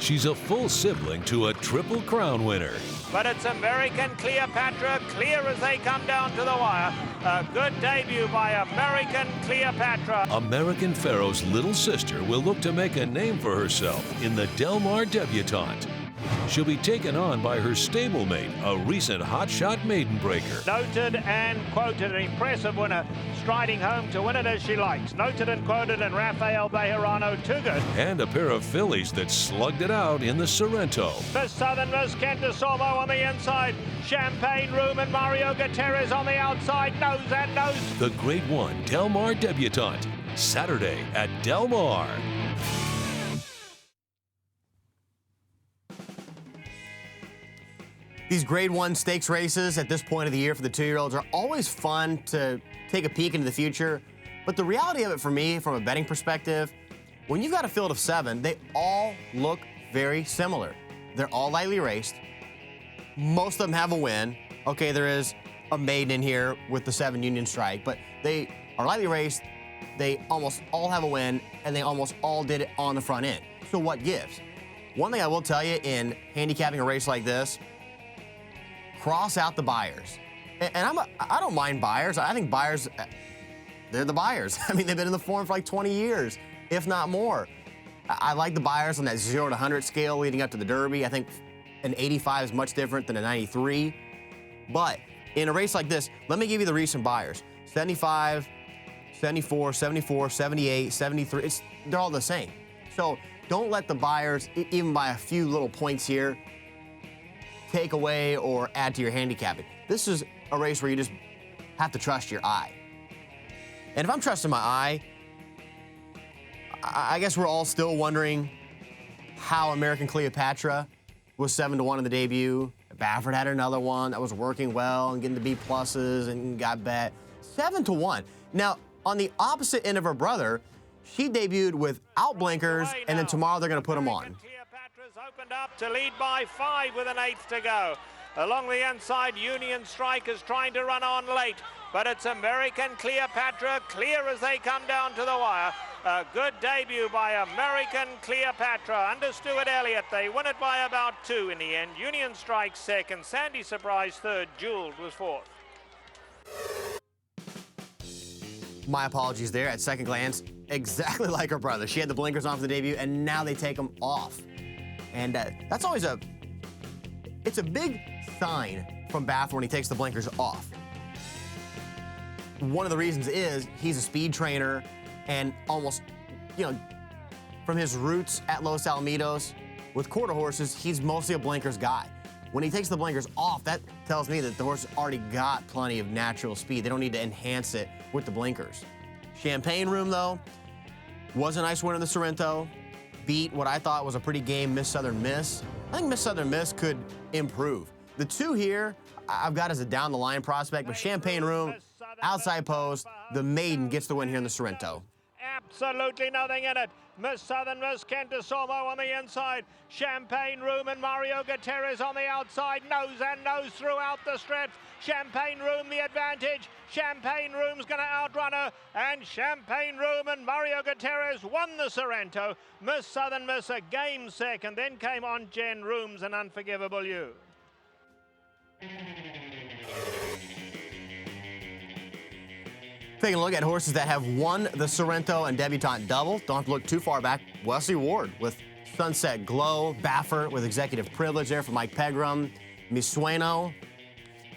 She's a full sibling to a Triple Crown winner. But it's American Cleopatra, clear as they come down to the wire. A good debut by American Cleopatra. American Pharoah's little sister will look to make a name for herself in the Del Mar Debutante. She'll be taken on by her stablemate, a recent hotshot maiden breaker. Noted and quoted, an impressive winner, striding home to win it as she likes. Noted and quoted, and Rafael Bejarano, too good. And a pair of fillies that slugged it out in the Sorrento. The Southern Miss Kentosormo on the inside. Champagne Room and Mario Gutierrez on the outside. Nose and nose. The Grade 1 Del Mar Debutante, Saturday at Del Mar. These Grade 1 stakes races at this point of the year for the 2-year-olds are always fun to take a peek into the future. But the reality of it for me, from a betting perspective, when you've got a field of 7, they all look very similar. They're all lightly raced. Most of them have a win. Okay, there is a maiden in here with the 7 Union Strike, but they are lightly raced. They almost all have a win, and they almost all did it on the front end. So what gives? One thing I will tell you in handicapping a race like this, cross out the buyers. And I don't mind buyers. I think buyers, they're the buyers. I mean, they've been in the form for like 20 years, if not more. I like the buyers on that 0 to 100 scale leading up to the Derby. I think an 85 is much different than a 93. But in a race like this, let me give you the recent buyers. 75, 74, 74, 78, 73, they're all the same. So don't let the buyers, even by a few little points here, take away or add to your handicapping. This is a race where you just have to trust your eye. And if I'm trusting my eye, I guess we're all still wondering how American Cleopatra was 7 to 1 in the debut. Baffert had another one that was working well and getting the B pluses and got bet. 7 to 1. Now, on the opposite end of her brother, she debuted without blinkers, and then tomorrow they're going to put them on. Opened up to lead by 5 with an 1/8 to go. Along the inside, Union Strike is trying to run on late, but it's American Cleopatra, clear as they come down to the wire. A good debut by American Cleopatra under Stuart Elliott. They win it by about 2 in the end. Union Strike second, Sandy Surprise third, Jewel was fourth. My apologies there at second glance. Exactly like her brother. She had the blinkers on for the debut, and now they take them off. And that's always it's a big sign from Baffert when he takes the blinkers off. One of the reasons is he's a speed trainer, and almost, from his roots at Los Alamitos with quarter horses, he's mostly a blinkers guy. When he takes the blinkers off, that tells me that the horse has already got plenty of natural speed. They don't need to enhance it with the blinkers. Champagne Room, though, was a nice winner in the Sorrento. Beat what I thought was a pretty game Miss Southern Miss. I think Miss Southern Miss could improve. The 2 here, I've got as a down-the-line prospect, but Champagne Room, outside post, the maiden gets the win here in the Sorrento. Absolutely nothing in it. Miss Southern Miss Kentosormo on the inside. Champagne Room and Mario Gutierrez on the outside. Nose and nose throughout the stretch. Champagne Room the advantage. Champagne Room's going to outrun her. And Champagne Room and Mario Gutierrez won the Sorrento. Miss Southern Miss a game second. Then came on Jen Rooms and Unforgivable You. Taking a look at horses that have won the Sorrento and Debutante double. Don't have to look too far back. Wesley Ward with Sunset Glow. Baffert with Executive Privilege there for Mike Pegram. Misueno.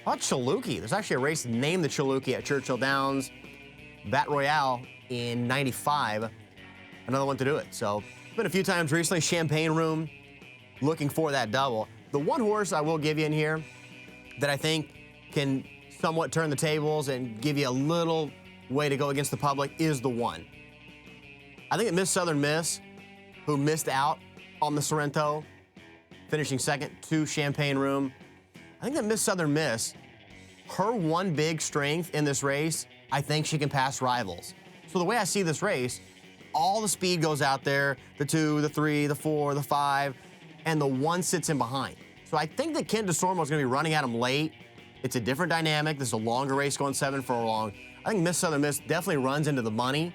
How about Chaluki? There's actually a race named the Chaluki at Churchill Downs. Bat Royale in 95. Another one to do it. So, it's been a few times recently. Champagne Room looking for that double. The one horse I will give you in here that I think can somewhat turn the tables and give you a little way to go against the public is the 1. I think that Miss Southern Miss, who missed out on the Sorrento, finishing second to Champagne Room, I think that Miss Southern Miss, her one big strength in this race, I think she can pass rivals. So the way I see this race, all the speed goes out there, the 2, the 3, the 4, the 5, and the 1 sits in behind. So I think that Kentosormo is going to be running at him late. It's a different dynamic. This is a longer race going 7 furlong. I think Miss Southern Miss definitely runs into the money.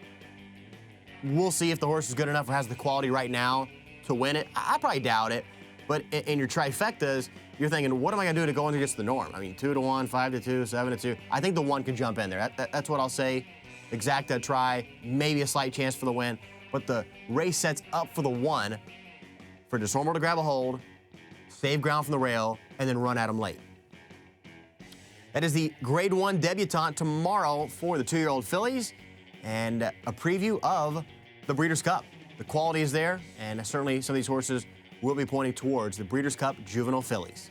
We'll see if the horse is good enough or has the quality right now to win it? I probably doubt it. But in your trifectas, you're thinking, what am I going to do to go against the norm? I mean, 2-1, 5-2, 7-2. I think the 1 could jump in there. That's what I'll say. Exacta try, maybe a slight chance for the win. But the race sets up for the 1 for Disarmable to grab a hold, save ground from the rail, and then run at him late. That is the Grade 1 debutante tomorrow for the 2-year-old fillies, and a preview of the Breeders' Cup. The quality is there, and certainly some of these horses will be pointing towards the Breeders' Cup Juvenile Fillies.